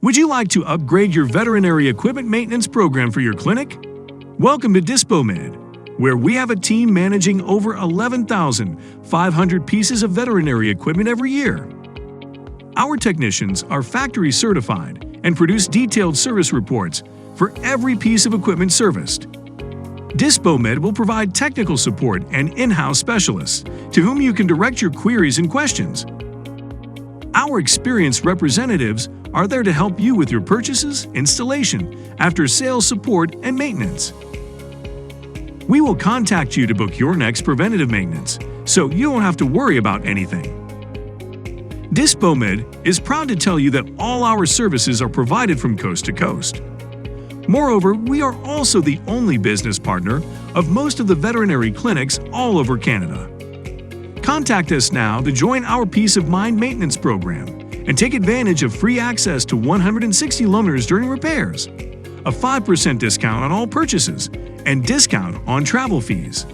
Would you like to upgrade your veterinary equipment maintenance program for your clinic? Welcome to Dispomed, where we have a team managing over 11,500 pieces of veterinary equipment every year. Our technicians are factory certified and produce detailed service reports for every piece of equipment serviced. Dispomed will provide technical support and in-house specialists to whom you can direct your queries and questions. Our experienced representatives are there to help you with your purchases, installation, after-sales support, and maintenance. We will contact you to book your next preventative maintenance, so you don't have to worry about anything. Dispomed is proud to tell you that all our services are provided from coast to coast. Moreover, we are also the only business partner of most of the veterinary clinics all over Canada. Contact us now to join our Peace of Mind maintenance program and take advantage of free access to 160 loaners during repairs, a 5% discount on all purchases, and discount on travel fees.